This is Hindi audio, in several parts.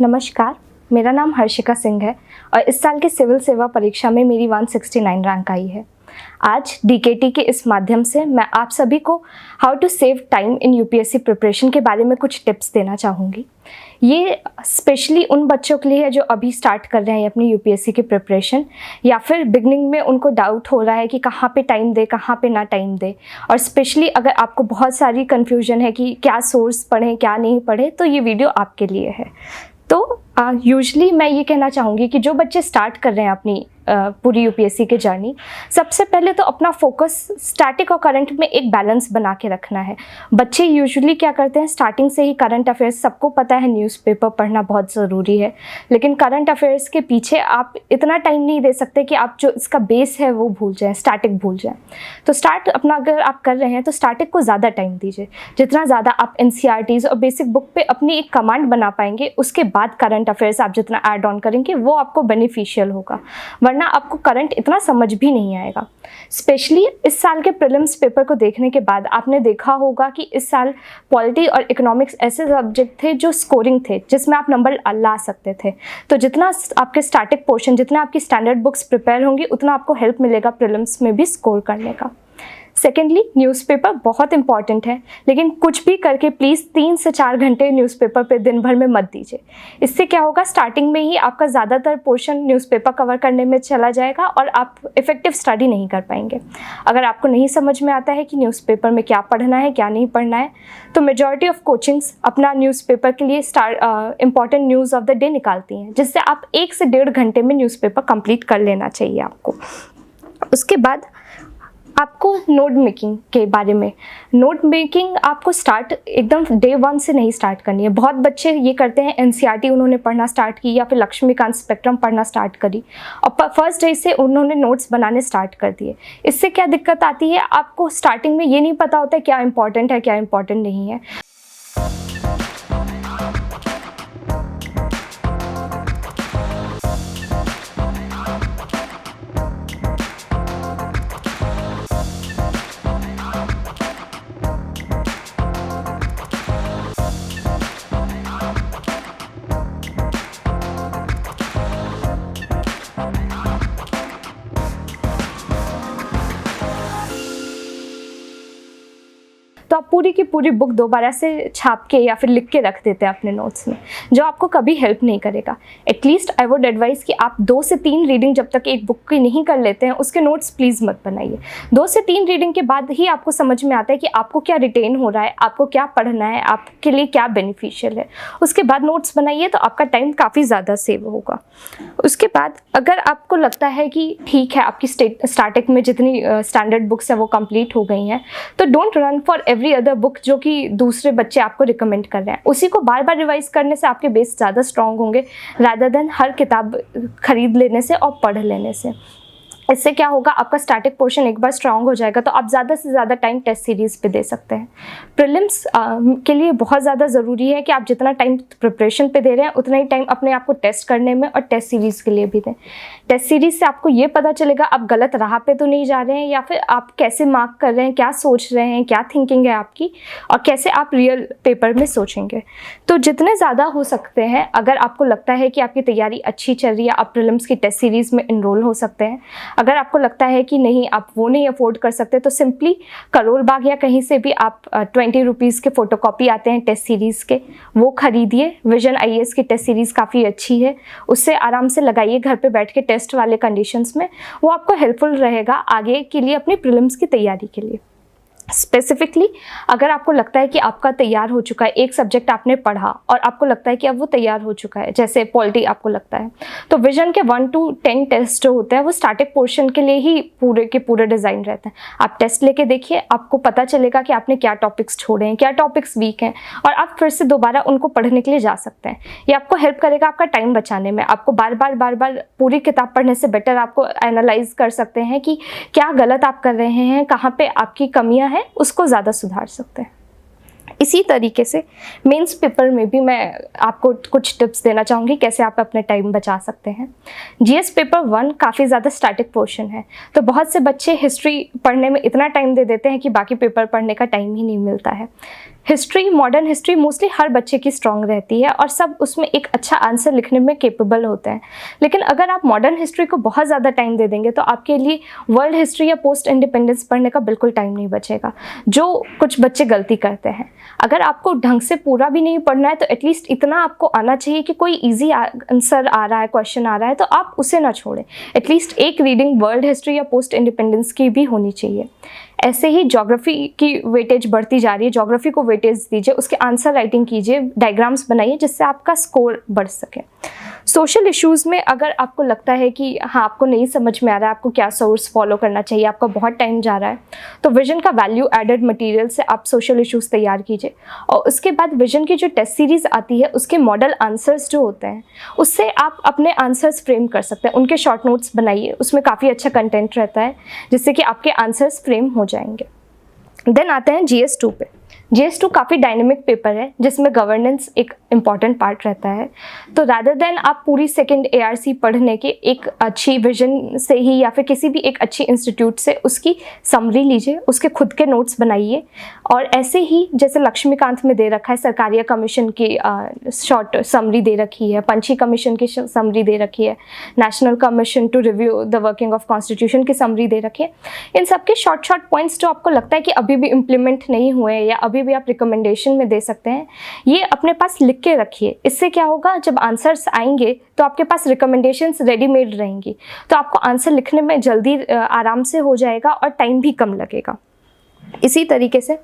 नमस्कार, मेरा नाम हर्षिका सिंह है और इस साल की सिविल सेवा परीक्षा में मेरी 169 रैंक आई है। आज डीकेटी के इस माध्यम से मैं आप सभी को how to save time in UPSC preparation के बारे में कुछ टिप्स देना चाहूँगी। ये स्पेशली उन बच्चों के लिए है जो अभी स्टार्ट कर रहे हैं अपनी यूपीएससी की प्रिपरेशन, या फिर बिगनिंग में उनको डाउट हो रहा है कि कहाँ पे टाइम दे, कहाँ पे ना टाइम दे। और स्पेशली अगर आपको बहुत सारी कन्फ्यूजन है कि क्या सोर्स पढ़ें क्या नहीं पढ़ें, तो ये वीडियो आपके लिए है। तो यूजुअली मैं ये कहना चाहूँगी कि जो बच्चे स्टार्ट कर रहे हैं अपनी पूरी यूपीएससी की जर्नी, सबसे पहले तो अपना फोकस स्टैटिक और करंट में एक बैलेंस बना के रखना है। बच्चे यूजुअली क्या करते हैं, स्टार्टिंग से ही करंट अफेयर्स, सबको पता है न्यूज़पेपर पढ़ना बहुत ज़रूरी है, लेकिन करंट अफेयर्स के पीछे आप इतना टाइम नहीं दे सकते कि आप जो इसका बेस है वो भूल जाएँ, स्टैटिक भूल जाएँ। तो स्टार्ट अपना अगर आप कर रहे हैं तो स्टैटिक को ज़्यादा टाइम दीजिए। जितना ज़्यादा आप एनसीईआरटीज़ और बेसिक बुक पे अपनी एक कमांड बना पाएंगे, उसके बाद करंट अफेयर्स आप जितना ऐड ऑन करेंगे वो आपको बेनिफिशियल होगा, वरना आपको करंट इतना समझ भी नहीं आएगा। स्पेशली इस साल के प्रीलिम्स पेपर को देखने के बाद आपने देखा होगा कि इस साल पॉलिटी और इकोनॉमिक्स ऐसे सब्जेक्ट थे जो स्कोरिंग थे, जिसमें आप नंबर ला सकते थे। तो जितना आपके स्टैटिक पोर्शन, जितना आपकी स्टैंडर्ड बुक्स प्रिपेयर होंगी, उतना आपको हेल्प मिलेगा प्रीलिम्स में भी स्कोर करने का। सेकेंडली, न्यूज़पेपर बहुत इंपॉर्टेंट है, लेकिन कुछ भी करके प्लीज़ 3 से 4 घंटे न्यूज़पेपर पे दिन भर में मत दीजिए। इससे क्या होगा, स्टार्टिंग में ही आपका ज़्यादातर पोर्शन न्यूज़पेपर कवर करने में चला जाएगा और आप इफ़ेक्टिव स्टडी नहीं कर पाएंगे। अगर आपको नहीं समझ में आता है कि न्यूज़पेपर में क्या पढ़ना है क्या नहीं पढ़ना है, तो मेजॉरिटी ऑफ कोचिंग्स अपना न्यूज़पेपर के लिए important news of the day निकालती हैं, जिससे आप 1 से 1.5 घंटे में न्यूज़पेपर कंप्लीट कर लेना चाहिए आपको। उसके बाद आपको नोट मेकिंग के बारे में, नोट मेकिंग आपको स्टार्ट एकदम डे 1 से नहीं स्टार्ट करनी है। बहुत बच्चे ये करते हैं, एनसीईआरटी उन्होंने पढ़ना स्टार्ट की या फिर लक्ष्मीकांत स्पेक्ट्रम पढ़ना स्टार्ट करी और फर्स्ट डे से उन्होंने नोट्स बनाने स्टार्ट कर दिए। इससे क्या दिक्कत आती है, आपको स्टार्टिंग में ये नहीं पता होता है क्या इंपॉर्टेंट है क्या इंपॉर्टेंट नहीं है। तो आप पूरी की पूरी बुक दोबारा से छाप के या फिर लिख के रख देते हैं अपने नोट्स में, जो आपको कभी हेल्प नहीं करेगा। एटलीस्ट आई वुड एडवाइस कि आप 2 से 3 रीडिंग जब तक एक बुक की नहीं कर लेते हैं, उसके नोट्स प्लीज़ मत बनाइए। 2 से 3 रीडिंग के बाद ही आपको समझ में आता है कि आपको क्या रिटेन हो रहा है, आपको क्या पढ़ना है, आपके लिए क्या बेनिफिशियल है। उसके बाद नोट्स बनाइए तो आपका टाइम काफ़ी ज़्यादा सेव होगा। उसके बाद अगर आपको लगता है कि ठीक है, आपकी स्टार्टिंग में जितनी स्टैंडर्ड बुक्स हैं वो कंप्लीट हो गई हैं, तो don't run for every other book जो कि दूसरे बच्चे आपको रिकमेंड कर रहे हैं। उसी को बार बार रिवाइज करने से आपके बेस ज़्यादा स्ट्रांग होंगे, रादर देन हर किताब खरीद लेने से और पढ़ लेने से। इससे क्या होगा, आपका स्टैटिक पोर्शन एक बार स्ट्रांग हो जाएगा तो आप ज़्यादा से ज़्यादा टाइम टेस्ट सीरीज़ पे दे सकते हैं। प्रीलिम्स के लिए बहुत ज़्यादा ज़रूरी है कि आप जितना टाइम प्रिपरेशन पे दे रहे हैं उतना ही टाइम अपने आप को टेस्ट करने में और टेस्ट सीरीज़ के लिए भी दें। टेस्ट सीरीज़ से आपको ये पता चलेगा आप गलत राह पे तो नहीं जा रहे हैं, या फिर आप कैसे मार्क कर रहे हैं, क्या सोच रहे हैं, क्या थिंकिंग है आपकी, और कैसे आप रियल पेपर में सोचेंगे। तो जितने ज़्यादा हो सकते हैं, अगर आपको लगता है कि आपकी तैयारी अच्छी चल रही है, आप प्रीलिम्स की टेस्ट सीरीज़ में इनरोल हो सकते हैं। अगर आपको लगता है कि नहीं, आप वो नहीं अफोर्ड कर सकते, तो सिंपली करोल बाग या कहीं से भी आप 20 रुपीज़ के फ़ोटोकॉपी आते हैं टेस्ट सीरीज़ के, वो खरीदिए। विजन आईएएस की टेस्ट सीरीज़ काफ़ी अच्छी है, उससे आराम से लगाइए घर पे बैठ के टेस्ट वाले कंडीशंस में। वो आपको हेल्पफुल रहेगा आगे के लिए अपनी प्रीलिम्स की तैयारी के लिए। स्पेसिफिकली अगर आपको लगता है कि आपका तैयार हो चुका है, एक सब्जेक्ट आपने पढ़ा और आपको लगता है कि अब वो तैयार हो चुका है, जैसे पॉलिटी आपको लगता है, तो विजन के 1 to 10 टेस्ट जो होते हैं वो स्टैटिक पोर्शन के लिए ही पूरे के पूरे डिज़ाइन रहते हैं। आप टेस्ट लेके देखिए, आपको पता चलेगा कि आपने क्या टॉपिक्स छोड़े हैं, क्या टॉपिक्स वीक हैं, और आप फिर से दोबारा उनको पढ़ने के लिए जा सकते हैं। ये आपको हेल्प करेगा आपका टाइम बचाने में। आपको बार बार पूरी किताब पढ़ने से बेटर आपको एनालाइज कर सकते हैं कि क्या गलत आप कर रहे हैं, कहाँ पे आपकी कमियाँ हैं, उसको ज़्यादा सुधार सकते हैं। इसी तरीके से मेंस पेपर में भी मैं आपको कुछ टिप्स देना चाहूँगी कैसे आप अपने टाइम बचा सकते हैं। जीएस पेपर 1 काफ़ी ज़्यादा स्टैटिक पोर्शन है, तो बहुत से बच्चे हिस्ट्री पढ़ने में इतना टाइम दे देते हैं कि बाकी पेपर पढ़ने का टाइम ही नहीं मिलता है। हिस्ट्री, मॉडर्न हिस्ट्री मोस्टली हर बच्चे की स्ट्रॉन्ग रहती है और सब उसमें एक अच्छा आंसर लिखने में केपेबल होते हैं, लेकिन अगर आप मॉडर्न हिस्ट्री को बहुत ज़्यादा टाइम दे देंगे तो आपके लिए वर्ल्ड हिस्ट्री या पोस्ट इंडिपेंडेंस पढ़ने का बिल्कुल टाइम नहीं बचेगा, जो कुछ बच्चे गलती करते हैं। अगर आपको ढंग से पूरा भी नहीं पढ़ना है तो एटलीस्ट इतना आपको आना चाहिए कि कोई ईजी आंसर आ रहा है, क्वेश्चन आ रहा है तो आप उसे ना छोड़ें। एटलीस्ट एक रीडिंग वर्ल्ड हिस्ट्री या पोस्ट इंडिपेंडेंस की भी होनी चाहिए। ऐसे ही ज्योग्राफी की वेटेज बढ़ती जा रही है, ज्योग्राफी को वेटेज दीजिए, उसके आंसर राइटिंग कीजिए, डायग्राम्स बनाइए जिससे आपका स्कोर बढ़ सके। सोशल इश्यूज़ में अगर आपको लगता है कि हाँ आपको नहीं समझ में आ रहा है, आपको क्या सोर्स फॉलो करना चाहिए, आपका बहुत टाइम जा रहा है, तो विजन का वैल्यू एडेड मटेरियल से आप सोशल इश्यूज़ तैयार कीजिए और उसके बाद विजन की जो टेस्ट सीरीज़ आती है उसके मॉडल आंसर्स जो होते हैं उससे आप अपने आंसर्स फ्रेम कर सकते हैं। उनके शॉर्ट नोट्स बनाइए, उसमें काफ़ी अच्छा कंटेंट रहता है जिससे कि आपके आंसर्स फ्रेम हो जाएंगे। देन आते हैं GS2 पे। GS2 काफ़ी डायनेमिक पेपर है जिसमें गवर्नेंस एक इम्पॉर्टेंट पार्ट रहता है, तो रादर देन आप पूरी सेकंड ARC पढ़ने के एक अच्छी विजन से ही या फिर किसी भी एक अच्छी इंस्टीट्यूट से उसकी समरी लीजिए, उसके खुद के नोट्स बनाइए और ऐसे ही जैसे लक्ष्मीकांत में दे रखा है, सरकारिया कमीशन की शॉर्ट समरी दे रखी है, पंछी कमीशन की समरी दे रखी है, national commission to review the working of constitution की समरी दे रखी है। इन सब के शॉर्ट पॉइंट्स जो आपको लगता है कि अभी भी इम्प्लीमेंट नहीं हुए या अभी भी आप रिकमेंडेशन में दे सकते हैं, ये अपने पास लिख के रखिए। इससे क्या होगा, जब आंसर्स आएंगे तो आपके पास रिकमेंडेशंस रेडीमेड रहेंगी, तो आपको आंसर लिखने में जल्दी आराम से हो जाएगा और टाइम भी कम लगेगा। इसी तरीके से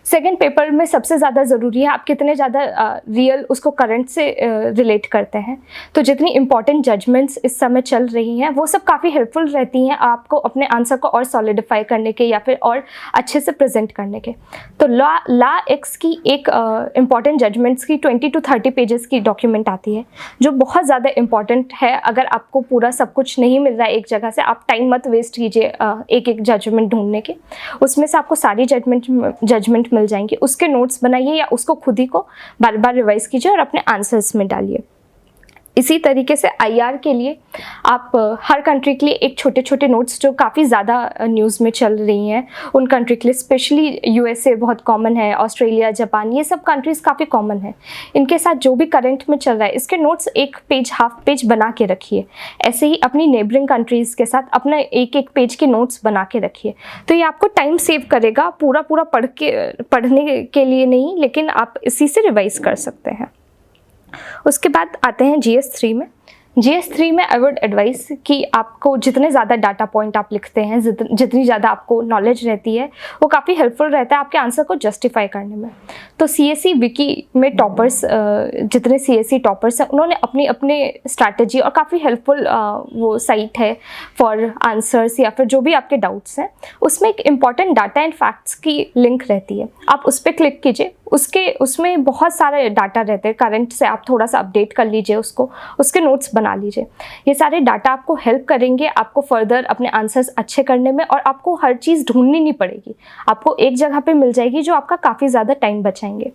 सेकंड पेपर में सबसे ज़्यादा ज़रूरी है आप कितने ज़्यादा रियल उसको करंट से रिलेट करते हैं। तो जितनी इंपॉर्टेंट जजमेंट्स इस समय चल रही हैं वो सब काफ़ी हेल्पफुल रहती हैं आपको अपने आंसर को और सॉलिडिफाई करने के या फिर और अच्छे से प्रेजेंट करने के। तो ला एक्स की एक इम्पॉर्टेंट जजमेंट्स की 20 to 30 पेजेस की डॉक्यूमेंट आती है जो बहुत ज़्यादा इंपॉर्टेंट है। अगर आपको पूरा सब कुछ नहीं मिल रहा है एक जगह से, आप टाइम मत वेस्ट कीजिए एक एक जजमेंट ढूंढने के, उसमें से आपको सारी जजमेंट मिल जाएंगी। उसके नोट्स बनाइए या उसको खुद ही को बार बार रिवाइज कीजिए और अपने आंसर्स में डालिए। इसी तरीके से IR के लिए आप हर कंट्री के लिए एक छोटे छोटे नोट्स जो काफ़ी ज़्यादा न्यूज़ में चल रही हैं उन कंट्री के लिए, स्पेशली USA बहुत कॉमन है, ऑस्ट्रेलिया, जापान, ये सब कंट्रीज़ काफ़ी कॉमन है, इनके साथ जो भी करंट में चल रहा है इसके नोट्स एक पेज, हाफ पेज बना के रखिए। ऐसे ही अपनी नेबरिंग कंट्रीज़ के साथ अपना एक एक पेज के नोट्स बना के रखिए। तो ये आपको टाइम सेव करेगा, पूरा पढ़ने के लिए नहीं, लेकिन आप इसी से रिवाइज कर सकते हैं। उसके बाद आते हैं GS3 में। GS3 में आई वुड एडवाइस कि आपको जितने ज़्यादा डाटा पॉइंट आप लिखते हैं, जितनी ज़्यादा आपको नॉलेज रहती है वो काफ़ी हेल्पफुल रहता है आपके आंसर को जस्टिफाई करने में। तो CSE विकी में टॉपर्स, जितने CSE टॉपर्स हैं उन्होंने अपनी अपने स्ट्रैटेजी और काफ़ी हेल्पफुल वो साइट है फॉर आंसर्स या फिर जो भी आपके डाउट्स हैं, उसमें एक इम्पॉर्टेंट डाटा एंड फैक्ट्स की लिंक रहती है, आप उस पर क्लिक कीजिए। उसमें बहुत सारे डाटा रहते हैं करंट से, आप थोड़ा सा अपडेट कर लीजिए उसको, उसके नोट्स बना लीजिए। ये सारे डाटा आपको हेल्प करेंगे आपको फर्दर अपने आंसर्स अच्छे करने में, और आपको हर चीज़ ढूंढनी नहीं पड़ेगी, आपको एक जगह पे मिल जाएगी जो आपका काफ़ी ज़्यादा टाइम बचाएंगे।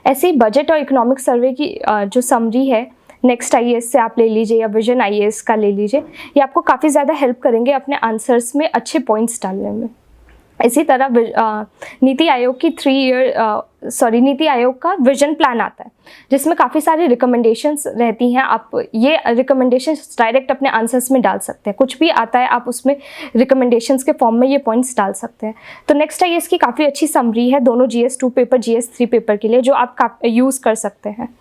ऐसे ही बजट और इकोनॉमिक सर्वे की जो समरी है नेक्स्ट IAS से आप ले लीजिए या विजन IAS का ले लीजिए, ये आपको काफ़ी ज़्यादा हेल्प करेंगे अपने आंसर्स में अच्छे पॉइंट्स डालने में। इसी तरह नीति आयोग की नीति आयोग का विजन प्लान आता है जिसमें काफ़ी सारी रिकमेंडेशंस रहती हैं। आप ये रिकमेंडेशंस डायरेक्ट अपने आंसर्स में डाल सकते हैं, कुछ भी आता है आप उसमें रिकमेंडेशंस के फॉर्म में ये पॉइंट्स डाल सकते हैं। तो नेक्स्ट IAS की काफ़ी अच्छी समरी है दोनों GS2 पेपर, GS3 पेपर के लिए, जो आप यूज़ कर सकते हैं।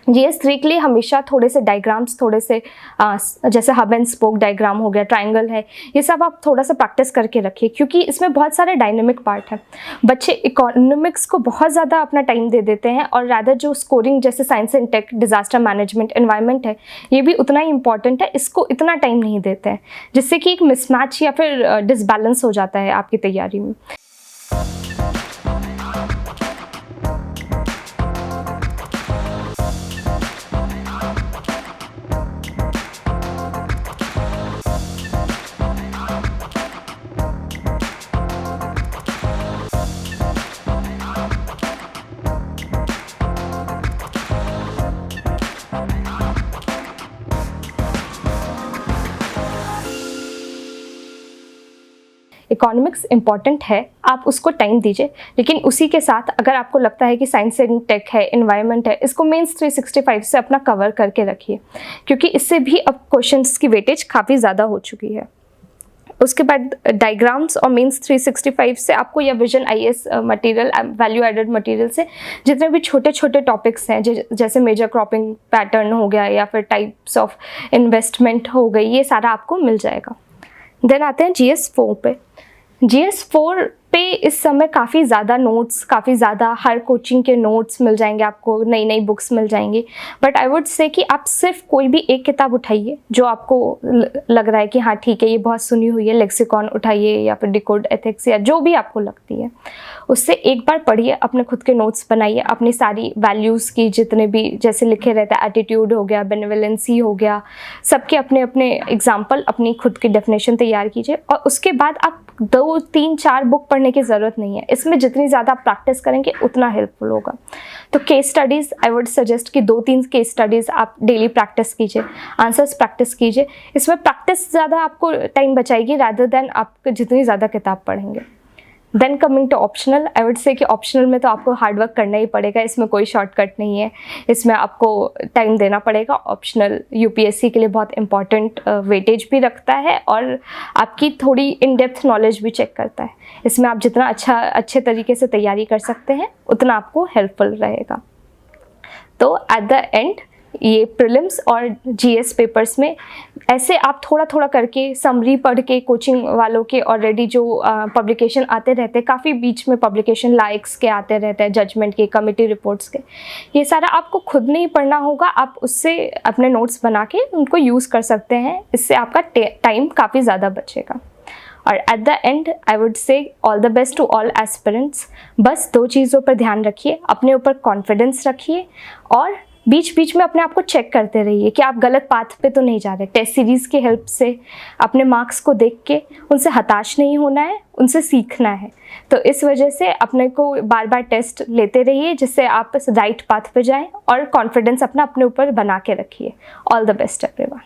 GS3 के लिए हमेशा थोड़े से डायग्राम्स, थोड़े से जैसे हब एंड स्पोक डायग्राम हो गया, ट्रायंगल है, ये सब आप थोड़ा सा प्रैक्टिस करके रखिए क्योंकि इसमें बहुत सारे डायनेमिक पार्ट हैं। बच्चे इकोनॉमिक्स को बहुत ज़्यादा अपना टाइम दे देते हैं और रादर जो स्कोरिंग जैसे science and tech, disaster management, environment है, ये भी उतना ही इंपॉर्टेंट है, इसको इतना टाइम नहीं देते हैं, जिससे कि एक मिसमैच या फिर डिसबैलेंस हो जाता है आपकी तैयारी में। इकोनॉमिक्स इम्पॉर्टेंट है, आप उसको टाइम दीजिए, लेकिन उसी के साथ अगर आपको लगता है कि साइंस एंड टेक है, एनवायरनमेंट है, इसको मेंस 365 से अपना कवर करके रखिए, क्योंकि इससे भी अब क्वेश्चंस की वेटेज काफ़ी ज़्यादा हो चुकी है। उसके बाद डायग्राम्स और मेंस 365 से आपको या vision IAS material, value added material से जितने भी छोटे छोटे टॉपिक्स हैं, जैसे मेजर क्रॉपिंग पैटर्न हो गया या फिर टाइप्स ऑफ इन्वेस्टमेंट हो गई, ये सारा आपको मिल जाएगा। देन आते हैं GS4 पे। GS4 पे इस समय काफ़ी ज़्यादा नोट्स, काफ़ी ज़्यादा हर कोचिंग के नोट्स मिल जाएंगे आपको, नई नई बुक्स मिल जाएंगी। बट आई वुड से कि आप सिर्फ कोई भी एक किताब उठाइए जो आपको लग रहा है कि हाँ ठीक है ये बहुत सुनी हुई है, लेक्सिकॉन उठाइए या फिर डिकोड एथिक्स या जो भी आपको लगती है, उससे एक बार पढ़िए, अपने खुद के नोट्स बनाइए, अपनी सारी वैल्यूज़ की जितने भी जैसे लिखे रहते हैं, एटीट्यूड हो गया, बेनेवलेंसी हो गया, सबके अपने अपने एग्जाम्पल, अपनी खुद की डेफिनेशन तैयार कीजिए। और उसके बाद आप 2, 3, 4 बुक पढ़ने की ज़रूरत नहीं है, इसमें जितनी ज़्यादा आप प्रैक्टिस करेंगे उतना हेल्पफुल होगा। तो case studies I would suggest कि 2-3 केस स्टडीज़ आप डेली प्रैक्टिस कीजिए, आंसर्स प्रैक्टिस कीजिए। इसमें प्रैक्टिस ज़्यादा आपको टाइम बचाएगी रादर देन आप जितनी ज़्यादा किताब पढ़ेंगे। Then coming to optional, I would say कि ऑप्शनल में तो आपको हार्डवर्क करना ही पड़ेगा, इसमें कोई शॉर्टकट नहीं है, इसमें आपको टाइम देना पड़ेगा। ऑप्शनल यूपीएससी के लिए बहुत इंपॉर्टेंट वेटेज भी रखता है और आपकी थोड़ी इन डेप्थ नॉलेज भी चेक करता है। इसमें आप जितना अच्छे तरीके से तैयारी कर सकते हैं उतना आपको हेल्पफुल रहेगा। तो एट द एंड ये प्रीलिम्स और जीएस पेपर्स में ऐसे आप थोड़ा थोड़ा करके समरी पढ़ के, कोचिंग वालों के ऑलरेडी जो पब्लिकेशन आते रहते हैं, काफ़ी बीच में पब्लिकेशन लाइक्स के आते रहते हैं, जजमेंट के, कमेटी रिपोर्ट्स के, ये सारा आपको खुद नहीं पढ़ना होगा, आप उससे अपने नोट्स बना के उनको यूज़ कर सकते हैं। इससे आपका टाइम काफ़ी ज़्यादा बचेगा। और at the end I would say all the best to all aspirants. बस 2 चीज़ों पर ध्यान रखिए, अपने ऊपर कॉन्फिडेंस रखिए और बीच बीच में अपने आप को चेक करते रहिए कि आप गलत पाथ पे तो नहीं जा रहे। टेस्ट सीरीज़ की हेल्प से अपने मार्क्स को देख के उनसे हताश नहीं होना है, उनसे सीखना है। तो इस वजह से अपने को बार बार टेस्ट लेते रहिए जिससे आप राइट पाथ पे जाएं और कॉन्फिडेंस अपना अपने ऊपर बना के रखिए। All the best everyone.